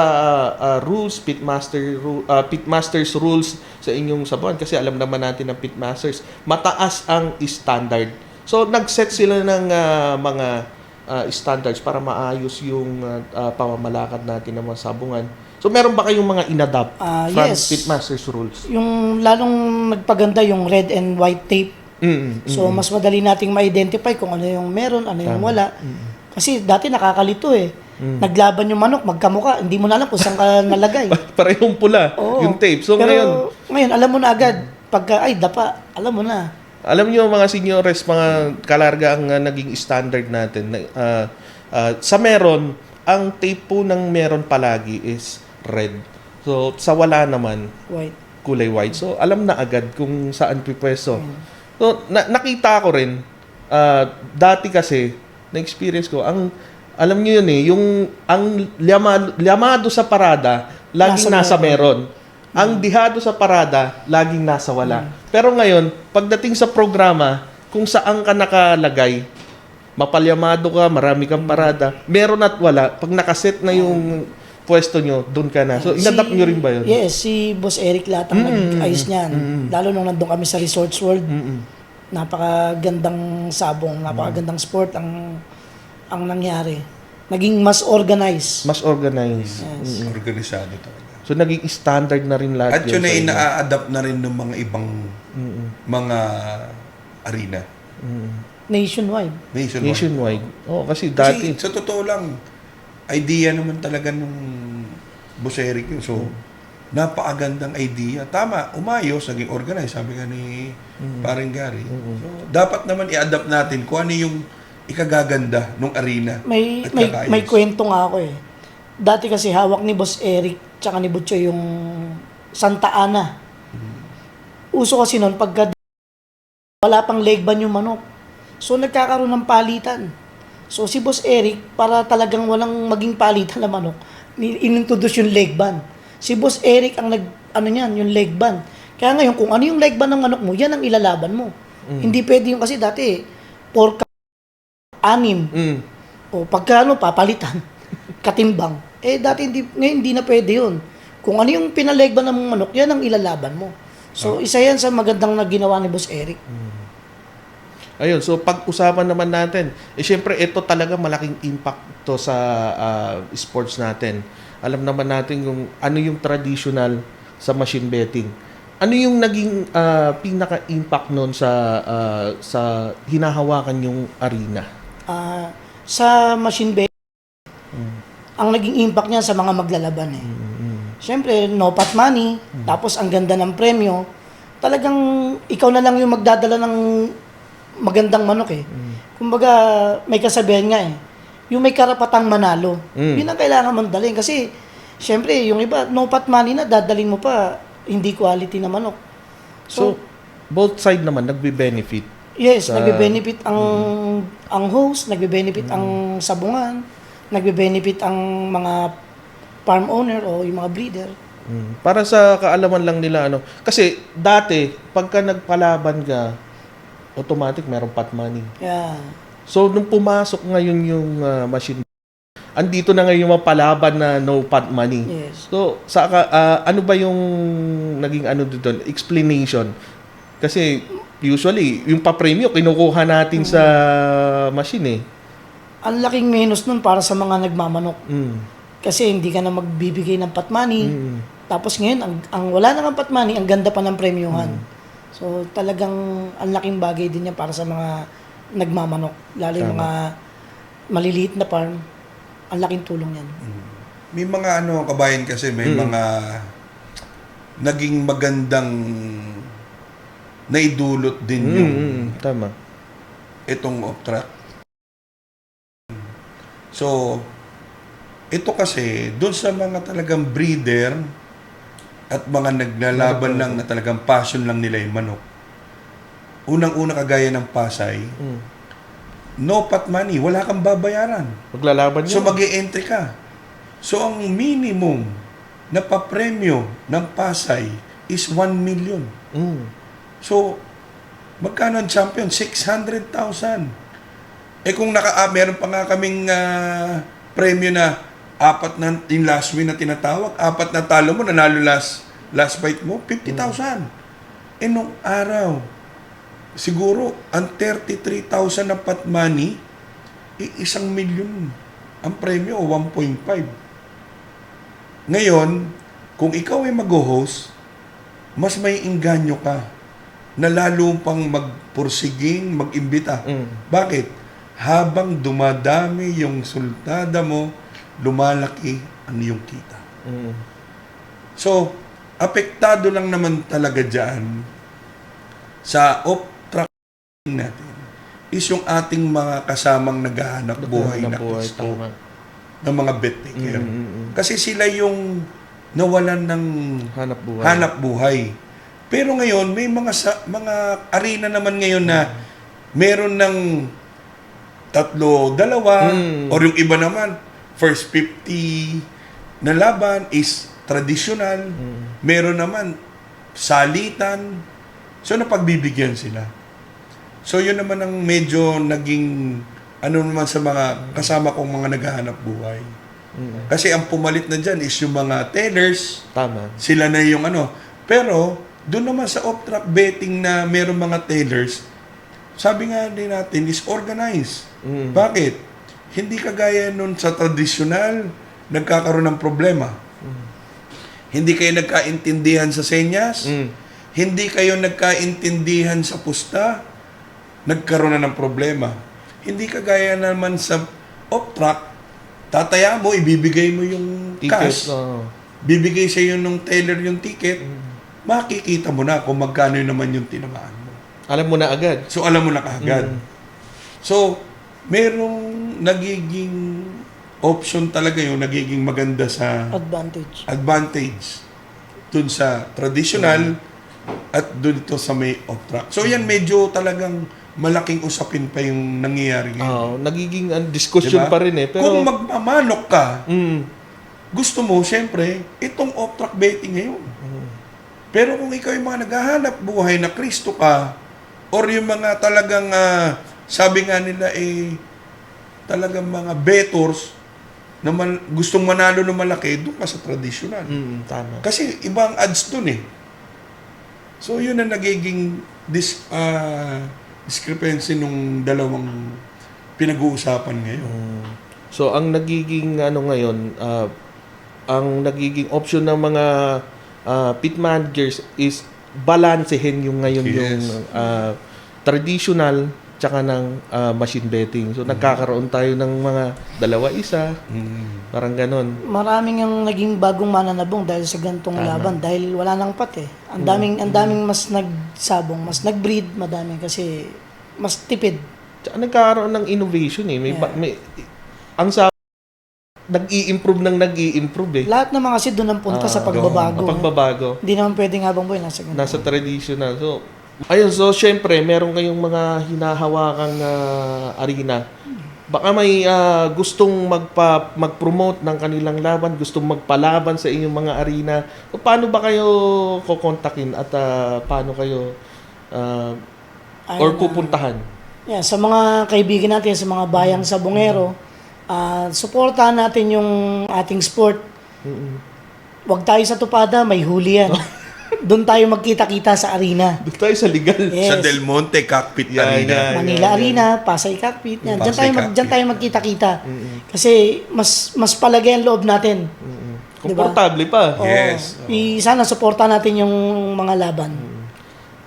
rules, pitmasters rules sa inyong sabuan? Kasi alam naman natin ng pitmasters, mataas ang standard. So, nag-set sila ng mga standards para maayos yung pamamalakad natin ng mga sabungan. So, meron ba kayong mga inadapt from Yes. pitmasters rules? Yung lalong nagpaganda yung red and white tape. So, mas madali nating ma-identify kung ano yung meron, ano yung wala. Kasi dati nakakalito eh. Naglaban yung manok, magkamuka, hindi mo na alam kung saan ka nalagay. Parehong pula Oo. yung tape. So, Pero ngayon, alam mo na agad. Pagka, ay, dapa, alam mo na. alam niyo mga seniors, mga kalarga ang naging standard natin. Sa meron, ang tape po ng meron palagi is red. So, sa wala naman, White. kulay white. So, alam na agad kung saan pipwesto. So, nakita ko rin, dati kasi, na-experience ko, alam niyo yun ang llamado sa parada, laging nasa meron. Ang dihado sa parada, laging nasa wala. Pero ngayon, pagdating sa programa, kung saan ka nakalagay, mapalyamado ka, marami kang parada, meron at wala, pag nakaset na yung pwesto nyo, doon ka na. So, inadapt nyo rin ba yun? Yes, si Boss Eric Latang nag-ayos niyan. Lalo nung nandun kami sa Resorts World. Napakagandang sabong, napakagandang sport ang nangyari. Naging mas organized. Mas organized. Yes. Organisado talaga. So, naging standard na rin lahat At yun sa ay inyo. na-adapt na rin ng mga ibang mga arena. Nationwide. Nationwide. Oh, kasi Kasi dati. sa totoo lang, idea naman talaga nung Boss Eric yun. So, napakagandang idea. Tama, umayos, naging organized, sabi nga ni Paring Gary. So, dapat naman i-adapt natin kung ano yung ikagaganda nung arena. May at may kakaayos. may kwento nga ako eh. Dati kasi hawak ni Boss Eric tsaka ni Butcho yung Santa Ana. Uso kasi noon pagka wala pang leg ban yung manok. So nagkakaroon ng palitan. So si Boss Eric para talagang walang maging palitan na manok, inintroduce yung leg ban. Si Boss Eric ang yung leg ban. Kaya ngayon kung ano yung leg ban ng manok mo, yan ang ilalaban mo. Hindi pwede yung kasi dati 4 6 o pagkano papalitan katimbang. Dati ngayon hindi na pwede yun. Kung ano yung pinalegban ng manok, yan ang ilalaban mo. So, isa yan sa magandang na ginawa ni Boss Eric. Ayun, so pag-usapan naman natin, syempre ito talaga malaking impact to sa sports natin. Alam naman natin yung ano yung traditional sa machine betting. Ano yung naging pinaka-impact noon sa hinahawakan yung arena? Sa machine betting, ang naging impact niya sa mga maglalaban eh. Siyempre, no pot money, tapos ang ganda ng premyo, talagang ikaw na lang yung magdadala ng magandang manok eh. Kumbaga, may kasabihan nga eh, yung may karapatang manalo, yun ang kailangan mong dalhin. Kasi, siyempre, yung iba, no pot money na, dadalhin mo pa, hindi quality na manok. So, both side naman nagbe-benefit. Yes, nagbe-benefit ang host, nagbe-benefit ang sabungan, nagbe-benefit ang mga farm owner o yung mga breeder. Para sa kaalaman lang nila kasi dati pagka nagpalaban ka, automatic merong pot money. Yeah. So nung pumasok ngayon yung machine, andito na ngayon yung mga palaban na no pot money. Yes. So ano ba yung naging doon? Explanation. Kasi usually yung pa-premyo kinukuha natin sa machine eh. Ang laking menos nun para sa mga nagmamanok. Kasi hindi ka na magbibigay ng pot money. Tapos ngayon, ang wala nang pot money, ang ganda pa ng premyuhan. So talagang ang laking bagay din yan para sa mga nagmamanok. Lalo yung mga maliliit na farm, ang laking tulong yan. May mga kabayan kasi, may mga naging magandang naidulot din yung Tama. itong off-track. So, ito kasi, doon sa mga talagang breeder at mga naglalaban lang na talagang passion lang nila yung manok. Unang-una kagaya ng Pasay, no pot money, wala kang babayaran. Maglalaban So, yun. mag-i-entry ka. So, ang minimum na papremyo ng Pasay is 1 million. So, Magkano ang champion? 600,000. Kung meron pa nga kaming premyo na apat na yung last win na tinatawag, apat na talo mo, nanalo last fight mo, 50,000. Nung araw, siguro, ang 33,000 na pot money, 1,000,000 ang premyo o 1.5. Ngayon, kung ikaw ay mag-host, mas may inganyo ka na lalo pang magpursiging, mag-imbita. Bakit? Habang dumadami yung sultada mo, lumalaki ang iyong kita. So, apektado lang naman talaga dyan sa off-track natin is yung ating mga kasamang naghahanap buhay na Kristo, tama. ng mga bet taker. Kasi sila yung nawalan ng hanap buhay. Pero ngayon, may mga arena naman ngayon na meron ng 3, 2, or yung iba naman, first 50 na laban is traditional. Meron naman salitan. So, napagbibigyan sila. So, yun naman ang medyo naging naman sa mga kasama kong mga naghahanap buhay. Kasi ang pumalit na dyan is yung mga tellers. Tama. Sila na yung Pero, doon naman sa off-track betting na meron mga tellers, sabi nga din natin, is organized. Bakit? Hindi kagaya nun sa tradisyonal, nagkakaroon ng problema. Hindi kayo nagkaintindihan sa senyas, hindi kayo nagkaintindihan sa pusta, nagkaroon na ng problema. Hindi kagaya naman sa off-track, tataya mo, ibibigay mo yung Ticket, cash, bibigay sa iyo nung teller yung ticket, makikita mo na kung magkano yun naman yung tinamaan mo. Alam mo na agad. So, alam mo na kaagad. So, merong nagiging option talaga yung nagiging maganda sa advantage dun sa traditional at dun ito sa may off-track. So, yan medyo talagang malaking usapin pa yung nangyayari ngayon. Nagiging discussion Diba? pa rin eh. Pero, Kung magmamanok ka, gusto mo, syempre, itong off-track betting ngayon. Pero kung ikaw yung mga naghahanap buhay na Kristo ka, or yung mga talagang, sabi nga nila, talagang mga bettors na gustong manalo ng malaki, doon ka sa traditional. tama. Kasi ibang odds doon eh. So, yun ang nagiging discrepancy nung dalawang pinag-uusapan ngayon. So, ang nagiging ngayon, ang nagiging option ng mga pit managers is balansehin yung ngayon yung traditional tsaka ng machine betting. So, nagkakaroon tayo ng mga 2-1, parang ganon. Maraming ang naging bagong mananabong dahil sa gantong laban dahil wala nang pat eh. Ang daming mas nagsabong, mas nag-breed, madami kasi mas tipid. Tsaka nagkakaroon ng innovation eh. Ang sa nag-i-improve eh. Lahat naman kasi doon ang punta sa pagbabago. Pagbabago. Hindi naman pwedeng habang buhay nasa ganito. Nasa traditional. So, ayun, so syempre, meron kayong mga hinahawakang arena. Baka may gustong mag-promote ng kanilang laban, gustong magpalaban sa inyong mga arena. So, paano ba kayo kukontakin at paano kayo or pupuntahan? Yeah, sa mga kaibigan natin, sa mga bayang sabongero, suportahan natin yung ating sport. Huwag tayo sa tupada, may huli yan. Doon tayo magkita-kita sa arena. Doon tayo sa legal. Yes. Sa Del Monte Cockpit Arena. Manila Arena, Pasay Cockpit. Yan. Diyan tayo magkita-kita. Kasi mas palagay ang loob natin. Komportable pa. Yes. Sana suportahan natin yung mga laban.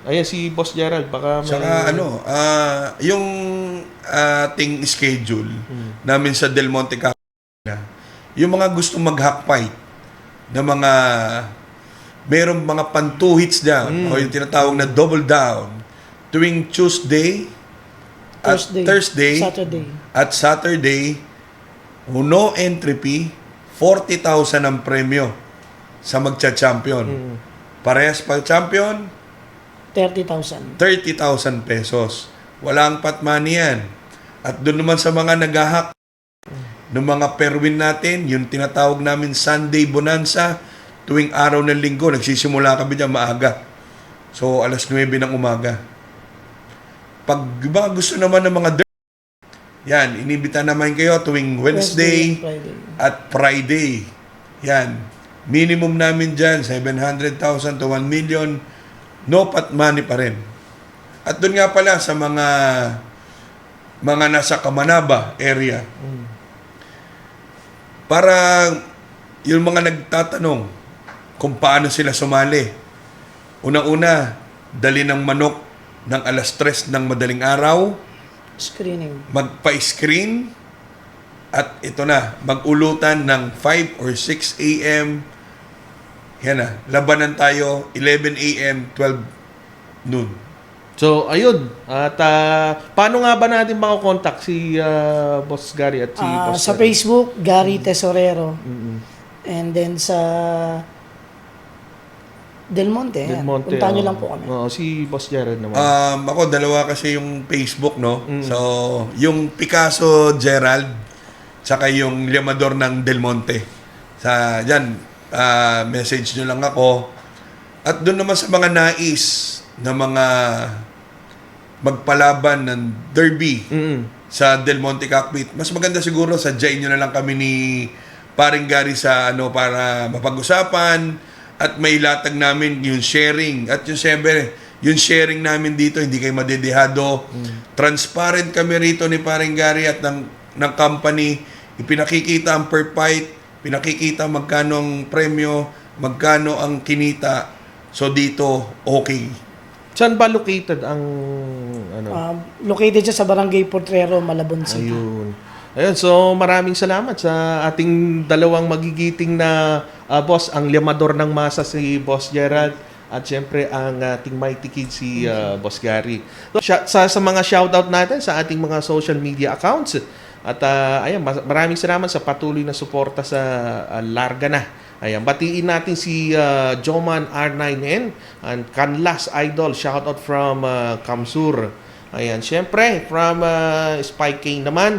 Ayan, si Boss Gerald, baka may... Saka yung ating schedule namin sa Del Monte Cockpit, yung mga gustong mag-hack fight na mga merong mga pantuhits dyan o yung tinatawag na double down tuwing Tuesday, Thursday, at Saturday, no entry fee, 40,000 ang premyo sa magcha-champion. Parehas pa champion, 30,000. 30,000 pesos. Walang pat money yan. At doon naman sa mga nag-hack ng mga perwin natin, yung tinatawag namin Sunday Bonanza, tuwing araw ng linggo, nagsisimula kami dyan maaga. So, 9:00 ng umaga. pag mga gusto naman ng mga yan, inibita naman kayo tuwing Wednesday Friday. at Friday. Yan. Minimum namin dyan, 700,000 to 1 million. No pot money pa rin. At doon nga pala sa mga nasa Kamanaba area. Para yung mga nagtatanong kung paano sila sumali. Unang-una, dali ng manok ng alas 3 ng madaling araw, Screening. magpa-screen, at ito na, mag-ulutan ng 5 or 6 a.m. Yan na, labanan tayo 11 a.m., 12 noon. So, ayun. At paano nga ba natin makakontakt si Boss Gary at si Boss Sa Gary? Facebook, Gary Tesorero. And then sa Del Monte. Del Monte. Puntahan nyo lang po kami. Oo, si Boss Jared naman. Ako, dalawa kasi yung Facebook, no? So, yung Picasso Gerald, saka yung Liamador ng Del Monte. Dyan, message nyo lang ako. At doon naman sa mga nais na mga magpalaban ng derby sa Del Monte Cockpit, mas maganda siguro sadyain nyo na lang kami ni Paring Gary sa para mapag-usapan at may latag namin yung sharing. At yung siyempre, yung sharing namin dito, hindi kayo madedehado. Transparent kami rito ni Paring Gary at ng company. Ipinakikita ang per fight, pinakikita magkano ang premyo, magkano ang kinita. So dito, okay. Saan ba located ang Located siya sa Barangay Portrero, Malabon City. Ayun, so maraming salamat sa ating dalawang magigiting na boss, ang liamador ng masa si Boss Gerald at siyempre ang ating mighty kid si Boss Gary. So, sa mga shoutout natin sa ating mga social media accounts at ayan, maraming salamat sa patuloy na suporta sa Larga Na. Ayan, batiin natin si Joman R9N and Canlas Idol. Shoutout from Kamsur. Ayan, syempre, from Spy King naman.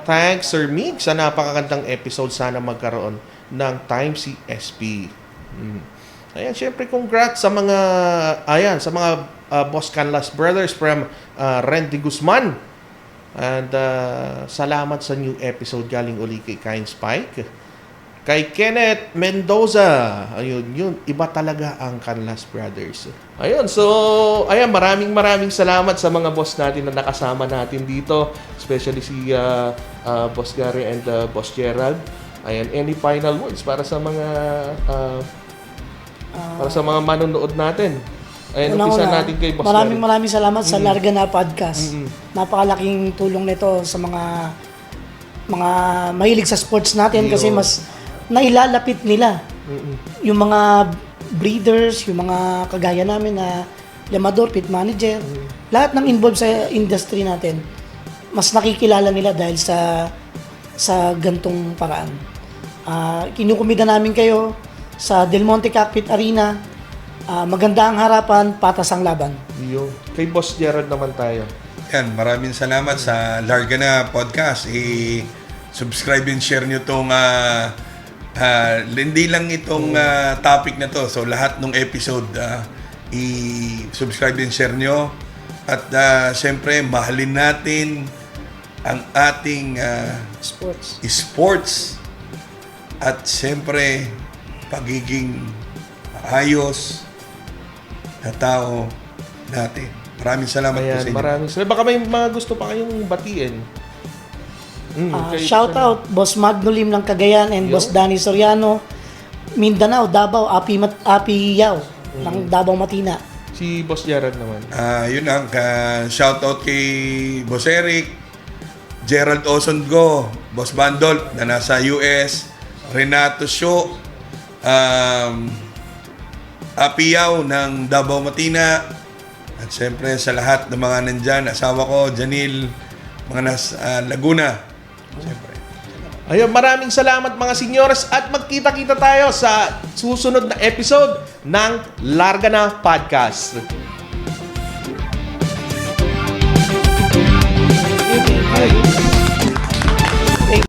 Thanks, Sir Mig, sa napakagandang episode. Sana magkaroon ng time si SP. Ayan, syempre, congrats sa mga, sa mga Boss Canlas Brothers from Randy Guzman. And salamat sa new episode galing uli kay Kind Spike. Kay Kenneth Mendoza. Ayun, yun. Iba talaga ang Canlas Brothers. Ayun, so, maraming salamat sa mga boss natin na nakasama natin dito. Especially si Boss Gary and Boss Gerald. Ayan, any final words para sa mga manonood natin? Ayan, umpisa natin kay Boss Gary. Maraming salamat sa Larga Na Podcast. Napakalaking tulong nito sa mga mahilig sa sports natin kasi mas nailalapit nila yung mga breeders, yung mga kagaya namin na liamador, pit manager, lahat ng involved sa industry natin, mas nakikilala nila dahil sa gantong paraan. Kinukumida namin kayo sa Del Monte Cockpit Arena. Maganda ang harapan, patas ang laban. Yo. Kay Boss Gerald naman tayo. Yan, maraming salamat sa Larga Na Podcast. Subscribe and share nyo itong hindi lang itong topic na to. So lahat ng episode i-subscribe and share nyo. At siyempre, mahalin natin ang ating sports. At siyempre, pagiging ayos na tao natin. Maraming salamat po sa inyo. Maraming salamat. Baka may mga gusto pa kayong batiin. Shout out Boss Magnolim ng Cagayan and Boss Danny Soriano, Mindanao, Davao, Api Yao ng Davao Matina. Si Boss Gerald naman. Yun ang shout out kay Boss Eric, Gerald Osongo, Boss Bandol na nasa US, Renato Sho, Api Yao ng Davao Matina, at siyempre sa lahat ng mga nandyan, asawa ko, Janil, mga nasa Laguna. Siyempre. Ayun, maraming salamat mga senyores at magkita-kita tayo sa susunod na episode ng Larga Na Podcast. Okay.